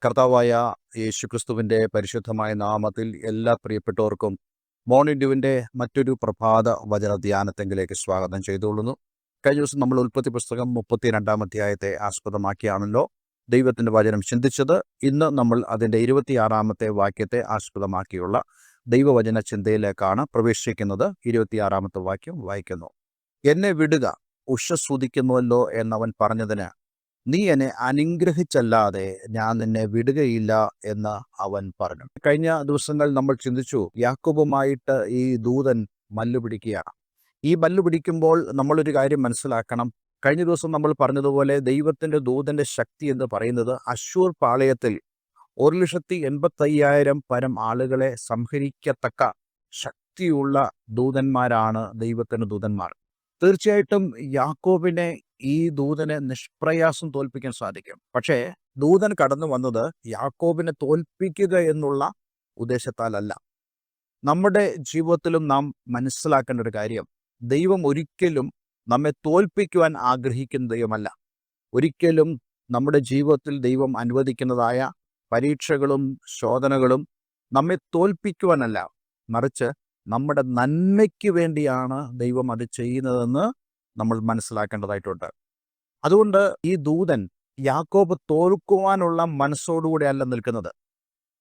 കർത്താവായ യേശുക്രിസ്തുവിൻ്റെ പരിശുദ്ധമായ നാമത്തിൽ എല്ലാ പ്രിയപ്പെട്ടവർക്കും മോർണിംഗ് ഡ്യൂവിൻ്റെ മറ്റൊരു പ്രഭാത വചന ധ്യാനത്തെങ്കിലേക്ക് സ്വാഗതം ചെയ്തുകൊള്ളുന്നു. കഴിഞ്ഞ ദിവസം നമ്മൾ ഉൽപ്പത്തി പുസ്തകം 32-ാം അധ്യായത്തെ ആസ്പദമാക്കിയാണല്ലോ ദൈവത്തിൻ്റെ വചനം ചിന്തിച്ചത്. ഇന്ന് നമ്മൾ അതിൻ്റെ 26-ാമത്തെ വാക്യത്തെ ആസ്പദമാക്കിയുള്ള ദൈവവചന ചിന്തയിലേക്കാണ് പ്രവേശിക്കുന്നത്. 26-ാമത്തെ വാക്യം വായിക്കുന്നു: എന്നെ വിടുക, ഉഷസ്സുദിക്കുന്നുവല്ലോ എന്നവൻ പറഞ്ഞതിന് നീ എന്നെ അനുഗ്രഹിച്ചല്ലാതെ ഞാൻ നിന്നെ വിടുകയില്ല എന്ന് അവൻ പറഞ്ഞു. കഴിഞ്ഞ ദിവസങ്ങൾ നമ്മൾ ചിന്തിച്ചു, യാക്കോബുമായിട്ട് ഈ ദൂതൻ മല്ലുപിടിക്കുകയാണ്. ഈ മല്ലുപിടിക്കുമ്പോൾ നമ്മളൊരു കാര്യം മനസ്സിലാക്കണം. കഴിഞ്ഞ ദിവസം നമ്മൾ പറഞ്ഞതുപോലെ ദൈവത്തിൻ്റെ ദൂതൻ്റെ ശക്തി എന്ന് പറയുന്നത് അശ്ശൂർ പാളയത്തിൽ 1,85,000 പരം ആളുകളെ സംഹരിക്കത്തക്ക ശക്തിയുള്ള ദൂതന്മാരാണ് ദൈവത്തിൻ്റെ ദൂതന്മാർ. തീർച്ചയായിട്ടും യാക്കോബിനെ ഈ ദൂതനെ നിഷ്പ്രയാസം തോൽപ്പിക്കാൻ സാധിക്കും. പക്ഷേ ദൂതൻ കടന്നു വന്നത് യാക്കോബിനെ തോൽപ്പിക്കുക എന്നുള്ള ഉദ്ദേശത്താലല്ല. നമ്മുടെ ജീവിതത്തിലും നാം മനസ്സിലാക്കേണ്ട ഒരു കാര്യം, ദൈവം ഒരിക്കലും നമ്മെ തോൽപ്പിക്കുവാൻ ആഗ്രഹിക്കുന്ന ദൈവമല്ല. ഒരിക്കലും നമ്മുടെ ജീവിതത്തിൽ ദൈവം അനുവദിക്കുന്നതായ പരീക്ഷകളും ശോധനകളും നമ്മെ തോൽപ്പിക്കുവാനല്ല, മറിച്ച് നമ്മുടെ നന്മയ്ക്ക് വേണ്ടിയാണ് ദൈവം അത് ചെയ്യുന്നതെന്ന് നമ്മൾ മനസ്സിലാക്കേണ്ടതായിട്ടുണ്ട്. അതുകൊണ്ട് ഈ ദൂതൻ യാക്കോബ് തോൽക്കുവാനുള്ള മനസ്സോടുകൂടി അല്ല നിൽക്കുന്നത്,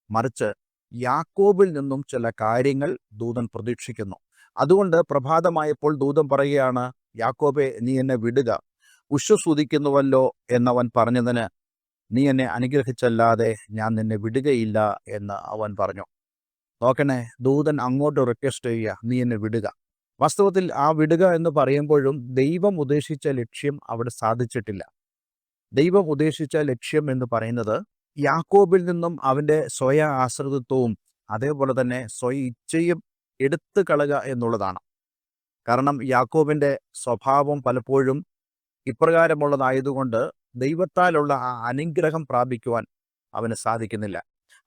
മറിച്ച് യാക്കോബിൽ നിന്നും ചില കാര്യങ്ങൾ ദൂതൻ പ്രതീക്ഷിക്കുന്നു. അതുകൊണ്ട് പ്രഭാതമായപ്പോൾ ദൂതൻ പറയുകയാണ്, യാക്കോബെ, നീ എന്നെ വിടുക, ഉഷസ്സുദിക്കുന്നുവല്ലോ എന്നവൻ പറഞ്ഞതിന് നീ എന്നെ അനുഗ്രഹിച്ചല്ലാതെ ഞാൻ നിന്നെ വിടുകയില്ല എന്ന് അവൻ പറഞ്ഞു. നോക്കണേ, ദൂതൻ അങ്ങോട്ട് റിക്വസ്റ്റ് ചെയ്യുക, നീ എന്നെ വിടുക. വാസ്തവത്തിൽ ആ വിടുക എന്ന് പറയുമ്പോഴും ദൈവം ഉദ്ദേശിച്ച ലക്ഷ്യം അവിടെ സാധിച്ചിട്ടില്ല. ദൈവം ഉദ്ദേശിച്ച ലക്ഷ്യം എന്ന് പറയുന്നത് യാക്കോബിൽ നിന്നും അവൻ്റെ സ്വയ ആശ്രിതത്വവും അതേപോലെ തന്നെ സ്വയ ഇച്ഛയും എടുത്തു കളയുക എന്നുള്ളതാണ്. കാരണം യാക്കോബിൻ്റെ സ്വഭാവം പലപ്പോഴും ഇപ്രകാരമുള്ളതായതുകൊണ്ട് ദൈവത്താലുള്ള ആ അനുഗ്രഹം പ്രാപിക്കുവാൻ അവന് സാധിക്കുന്നില്ല.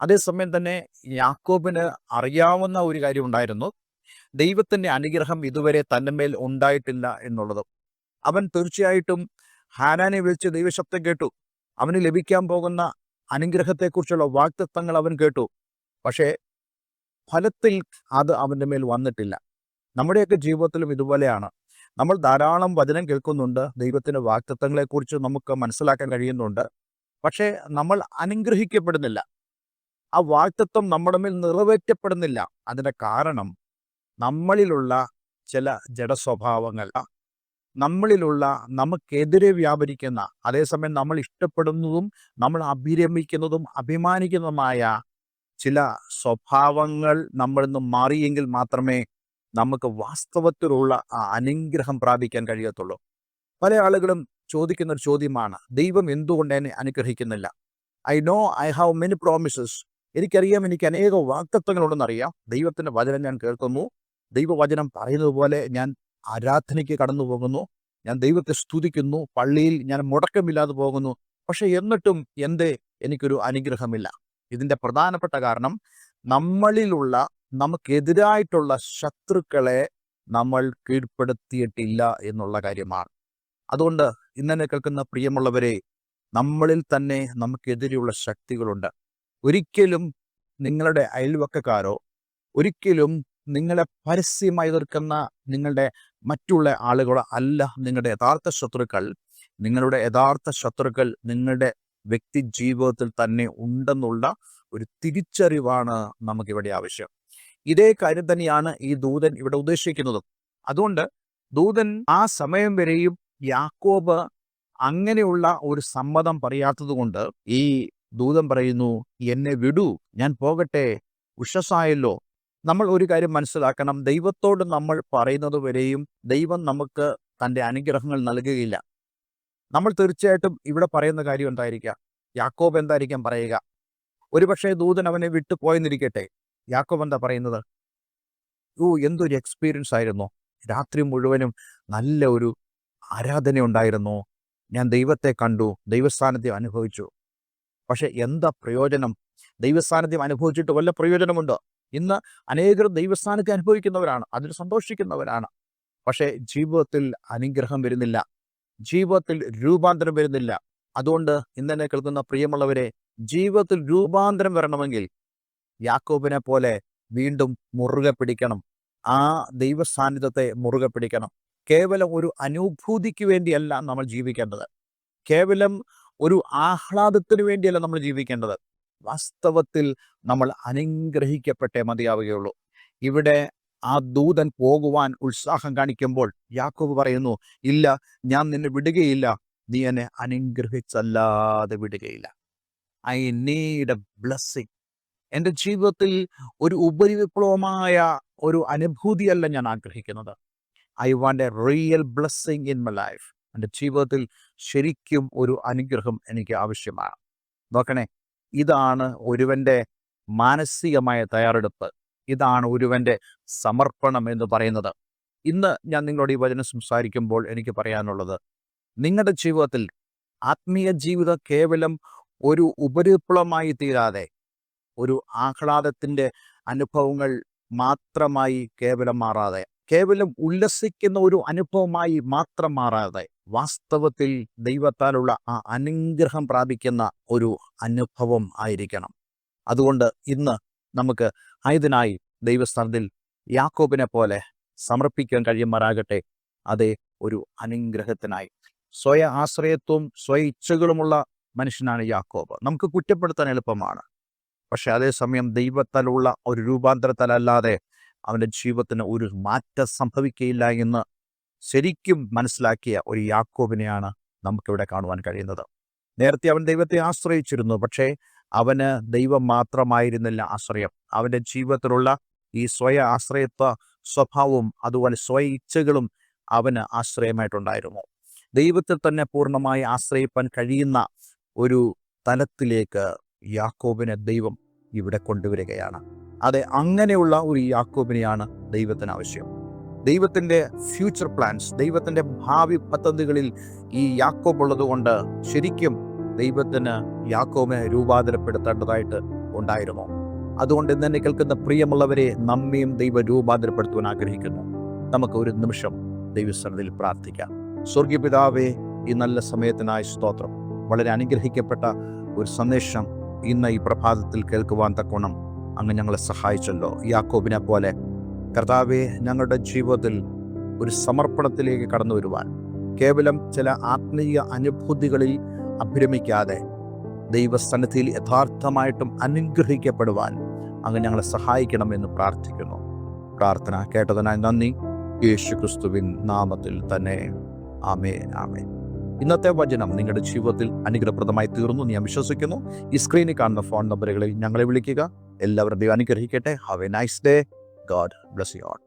അതേസമയം തന്നെ യാക്കോബിന് അറിയാവുന്ന ഒരു കാര്യം ഉണ്ടായിരുന്നു, ദൈവത്തിൻ്റെ അനുഗ്രഹം ഇതുവരെ തൻ്റെ മേൽ ഉണ്ടായിട്ടില്ല എന്നുള്ളതും. അവൻ തീർച്ചയായിട്ടും ഹാനാനെ വിളിച്ച് ദൈവശബ്ദം കേട്ടു. അവന് ലഭിക്കാൻ പോകുന്ന അനുഗ്രഹത്തെക്കുറിച്ചുള്ള വാഗ്ദത്തങ്ങൾ അവൻ കേട്ടു. പക്ഷേ ഫലത്തിൽ അത് അവൻ്റെ മേൽ വന്നിട്ടില്ല. നമ്മുടെയൊക്കെ ജീവിതത്തിലും ഇതുപോലെയാണ്. നമ്മൾ ധാരാളം വചനം കേൾക്കുന്നുണ്ട്, ദൈവത്തിൻ്റെ വാഗ്ദത്തങ്ങളെക്കുറിച്ച് നമുക്ക് മനസ്സിലാക്കാൻ കഴിയുന്നുണ്ട്. പക്ഷേ നമ്മൾ അനുഗ്രഹിക്കപ്പെടുന്നില്ല. ആ വാഗ്ദത്തം നമ്മുടെ മേൽ നിറവേറ്റപ്പെടുന്നില്ല. അതിൻ്റെ കാരണം നമ്മളിലുള്ള ചില ജഡസ്വഭാവങ്ങൾ, നമ്മളിലുള്ള നമുക്കെതിരെ വ്യാപരിക്കുന്ന, അതേസമയം നമ്മൾ ഇഷ്ടപ്പെടുന്നതും നമ്മൾ അഭിരമിക്കുന്നതും അഭിമാനിക്കുന്നതുമായ ചില സ്വഭാവങ്ങൾ നമ്മളിൽ നിന്ന് മാറിയെങ്കിൽ മാത്രമേ നമുക്ക് വാസ്തവത്തിലുള്ള ആ അനുഗ്രഹം പ്രാപിക്കാൻ കഴിയത്തുള്ളൂ. പല ആളുകളും ചോദിക്കുന്നൊരു ചോദ്യമാണ്, ദൈവം എന്തുകൊണ്ട് എന്നെ അനുഗ്രഹിക്കുന്നില്ല? I know I have many promises. എനിക്കറിയാം, എനിക്ക് അനേക വാഗ്ദത്തങ്ങളുണ്ടെന്നറിയാം. ദൈവത്തിൻ്റെ വചനം ഞാൻ കേൾക്കുന്നു, ദൈവവചനം പറയുന്നത് പോലെ ഞാൻ ആരാധനയ്ക്ക് കടന്നു പോകുന്നു, ഞാൻ ദൈവത്തെ സ്തുതിക്കുന്നു, പള്ളിയിൽ ഞാൻ മുടക്കമില്ലാതെ പോകുന്നു. പക്ഷെ എന്നിട്ടും എന്തേ എനിക്കൊരു അനുഗ്രഹമില്ല? ഇതിൻ്റെ പ്രധാനപ്പെട്ട കാരണം നമ്മളിലുള്ള നമുക്കെതിരായിട്ടുള്ള ശത്രുക്കളെ നമ്മൾ കീഴ്പ്പെടുത്തിയിട്ടില്ല എന്നുള്ള കാര്യമാണ്. അതുകൊണ്ട് ഇന്നെന്നെ കേൾക്കുന്ന പ്രിയമുള്ളവരെ, നമ്മളിൽ തന്നെ നമുക്കെതിരെയുള്ള ശക്തികളുണ്ട്. ഒരിക്കലും നിങ്ങളുടെ അയൽവക്കക്കാരോ, ഒരിക്കലും നിങ്ങളെ പരസ്യമായി എതിർക്കുന്ന നിങ്ങളുടെ മറ്റുള്ള ആളുകളോ അല്ല നിങ്ങളുടെ യഥാർത്ഥ ശത്രുക്കൾ. നിങ്ങളുടെ യഥാർത്ഥ ശത്രുക്കൾ നിങ്ങളുടെ വ്യക്തി ജീവിതത്തിൽ തന്നെ ഉണ്ടെന്നുള്ള ഒരു തിരിച്ചറിവാണ് നമുക്കിവിടെ ആവശ്യം. ഇതേ കാര്യം തന്നെയാണ് ഈ ദൂതൻ ഇവിടെ ഉദ്ദേശിക്കുന്നതും. അതുകൊണ്ട് ദൂതൻ ആ സമയം വരെയും യാക്കോബ് അങ്ങനെയുള്ള ഒരു സമ്മതം പറയാത്തത് കൊണ്ട് ഈ ദൂതൻ പറയുന്നു, എന്നെ വിടൂ, ഞാൻ പോകട്ടെ, ഉഷസ്സായല്ലോ. നമ്മൾ ഒരു കാര്യം മനസ്സിലാക്കണം, ദൈവത്തോട് നമ്മൾ പറയുന്നത് വരെയും ദൈവം നമുക്ക് തൻ്റെ അനുഗ്രഹങ്ങൾ നൽകുകയില്ല. നമ്മൾ തീർച്ചയായിട്ടും ഇവിടെ പറയുന്ന കാര്യം എന്തായിരിക്കാം? യാക്കോബ് എന്തായിരിക്കാം പറയുക? ഒരുപക്ഷെ ദൂതൻ അവനെ വിട്ടു പോയെന്നിരിക്കട്ടെ, യാക്കോബ് എന്താ പറയുന്നത്? എന്തൊരു എക്സ്പീരിയൻസ് ആയിരുന്നു, രാത്രി മുഴുവനും നല്ല ഒരു ആരാധന ഉണ്ടായിരുന്നു, ഞാൻ ദൈവത്തെ കണ്ടു, ദൈവസാന്നിധ്യം അനുഭവിച്ചു. പക്ഷെ എന്താ പ്രയോജനം? ദൈവസാന്നിധ്യം അനുഭവിച്ചിട്ട് വല്ല പ്രയോജനമുണ്ടോ? ഇന്ന് അനേകർ ദൈവസാന്നിധ്യം അനുഭവിക്കുന്നവരാണ്, അതിൽ സന്തോഷിക്കുന്നവരാണ്. പക്ഷേ ജീവിതത്തിൽ അനുഗ്രഹം വരുന്നില്ല, ജീവിതത്തിൽ രൂപാന്തരം വരുന്നില്ല. അതുകൊണ്ട് ഇന്നെന്നെ കേൾക്കുന്ന പ്രിയമുള്ളവരെ, ജീവിതത്തിൽ രൂപാന്തരം വരണമെങ്കിൽ യാക്കോബിനെ പോലെ വീണ്ടും മുറുകെ പിടിക്കണം. ആ ദൈവ സാന്നിധ്യത്തെ മുറുകെ പിടിക്കണം. കേവലം ഒരു അനുഭൂതിക്ക് വേണ്ടിയല്ല നമ്മൾ ജീവിക്കേണ്ടത്. കേവലം ഒരു ആഹ്ലാദത്തിന് വേണ്ടിയല്ല നമ്മൾ ജീവിക്കേണ്ടത്. വാസ്തവത്തിൽ നമ്മൾ അനുഗ്രഹിക്കപ്പെട്ടേ മതിയാവുകയുള്ളൂ. ഇവിടെ ആ ദൂതൻ പോകുവാൻ ഉത്സാഹം കാണിക്കുമ്പോൾ യാക്കോബ് പറയുന്നു, ഇല്ല, ഞാൻ നിന്നെ വിടുകയില്ല, നീ എന്നെ അനുഗ്രഹിച്ചല്ലാതെ വിടുകയില്ല. I need a blessing. എൻ്റെ ജീവിതത്തിൽ ഒരു ഉപരിവിപ്ലവമായ ഒരു അനുഭൂതിയല്ല ഞാൻ ആഗ്രഹിക്കുന്നത്. I want a real blessing in my life. എൻ്റെ ജീവിതത്തിൽ ശരിക്കും ഒരു അനുഗ്രഹം എനിക്ക് ആവശ്യമാണ്. നോക്കണേ, ഇതാണ് ഒരുവൻ്റെ മാനസികമായ തയ്യാറെടുപ്പ്. ഇതാണ് ഒരുവൻ്റെ സമർപ്പണം എന്ന് പറയുന്നത്. ഇന്ന് ഞാൻ നിങ്ങളോട് ഈ വചനം സംസാരിക്കുമ്പോൾ എനിക്ക് പറയാനുള്ളത്, നിങ്ങളുടെ ജീവിതത്തിൽ ആത്മീയ ജീവിതം കേവലം ഒരു ഉപരിപ്ലവമായി തീരാതെ, ഒരു ആഹ്ലാദത്തിൻ്റെ അനുഭവങ്ങൾ മാത്രമായി കേവലം മാറാതെ, കേവലം ഉല്ലസിക്കുന്ന ഒരു അനുഭവമായി മാത്രം മാറാതെ, വാസ്തവത്തിൽ ദൈവത്താലുള്ള ആ അനുഗ്രഹം പ്രാപിക്കുന്ന ഒരു അനുഭവം ആയിരിക്കണം. അതുകൊണ്ട് ഇന്ന് നമുക്ക് ആയതിനായി ദൈവസ്ഥാനത്തിൽ യാക്കോബിനെ പോലെ സമർപ്പിക്കാൻ കഴിയുമാറാകട്ടെ. അതേ ഒരു അനുഗ്രഹത്തിനായി. സ്വയ ആശ്രയത്വവും സ്വയ ഇച്ഛകളുമുള്ള മനുഷ്യനാണ് യാക്കോബ്. നമുക്ക് കുറ്റപ്പെടുത്താൻ എളുപ്പമാണ്. പക്ഷെ അതേസമയം ദൈവത്താലുള്ള ഒരു രൂപാന്തരത്താലല്ലാതെ അവൻ്റെ ജീവിതത്തിന് ഒരു മാറ്റം സംഭവിക്കുകയില്ല എന്ന് ശരിക്കും മനസ്സിലാക്കിയ ഒരു യാക്കോബിനെയാണ് നമുക്കിവിടെ കാണുവാൻ കഴിയുന്നത്. നേരത്തെ അവൻ ദൈവത്തെ ആശ്രയിച്ചിരുന്നു, പക്ഷേ അവന് ദൈവം മാത്രമായിരുന്നില്ല ആശ്രയം. അവൻ്റെ ജീവിതത്തിലുള്ള ഈ സ്വയ ആശ്രയത്വ സ്വഭാവവും അതുപോലെ സ്വയ ഇച്ഛകളും അവന് ആശ്രയമായിട്ടുണ്ടായിരുന്നു. ദൈവത്തിൽ തന്നെ പൂർണ്ണമായി ആശ്രയിപ്പാൻ കഴിയുന്ന ഒരു തലത്തിലേക്ക് യാക്കോബിനെ ദൈവം ഇവിടെ കൊണ്ടുവരികയാണ്. അതെ, അങ്ങനെയുള്ള ഒരു യാക്കോബിനെയാണ് ദൈവത്തിന് ആവശ്യം. ദൈവത്തിൻ്റെ ഫ്യൂച്ചർ പ്ലാൻസ്, ദൈവത്തിൻ്റെ ഭാവി പദ്ധതികളിൽ ഈ യാക്കോബ് ഉള്ളതുകൊണ്ട് ശരിക്കും ദൈവത്തിന് യാക്കോബിനെ രൂപാന്തരപ്പെടുത്തേണ്ടതായിട്ട് ഉണ്ടായിരുന്നു. അതുകൊണ്ട് ഇന്ന് എന്നെ കേൾക്കുന്ന പ്രിയമുള്ളവരെ, നമ്മയും ദൈവം രൂപാന്തരപ്പെടുത്തുവാൻ ആഗ്രഹിക്കുന്നു. നമുക്ക് ഒരു നിമിഷം ദൈവസന്നിധിയിൽ പ്രാർത്ഥിക്കാം. സ്വർഗീയ പിതാവേ, ഈ നല്ല സമയത്തിനായി സ്തോത്രം. വളരെ അനുഗ്രഹിക്കപ്പെട്ട ഒരു സന്ദേശം ഇന്ന് ഈ പ്രഭാതത്തിൽ കേൾക്കുവാൻ തക്കോണം അങ്ങ് ഞങ്ങളെ സഹായിച്ചല്ലോ. യാക്കോബിനെ പോലെ കർത്താവേ, ഞങ്ങളുടെ ജീവിതത്തിൽ ഒരു സമർപ്പണത്തിലേക്ക് കടന്നു വരുവാൻ, കേവലം ചില ആത്മീയ അനുഭൂതികളിൽ അഭിരമിക്കാതെ ദൈവസന്നിധിയിൽ യഥാർത്ഥമായിട്ടും അനുഗ്രഹിക്കപ്പെടുവാൻ അങ്ങ് ഞങ്ങളെ സഹായിക്കണമെന്ന് പ്രാർത്ഥിക്കുന്നു. പ്രാർത്ഥന കേട്ടതിനായി നന്ദി. യേശു ക്രിസ്തുവിൻ നാമത്തിൽ തന്നെ ആമേൻ, ആമേൻ. ഇന്നത്തെ വചനം നിങ്ങളുടെ ജീവിതത്തിൽ അനുഗ്രഹപ്രദമായി തീർന്നു ഞാൻ വിശ്വസിക്കുന്നു. ഈ സ്ക്രീനിൽ കാണുന്ന ഫോൺ നമ്പറുകളിൽ ഞങ്ങളെ വിളിക്കുക. എല്ലാവരുടെയും അനുഗ്രഹിക്കട്ടെ. Have A nice day. God bless you all.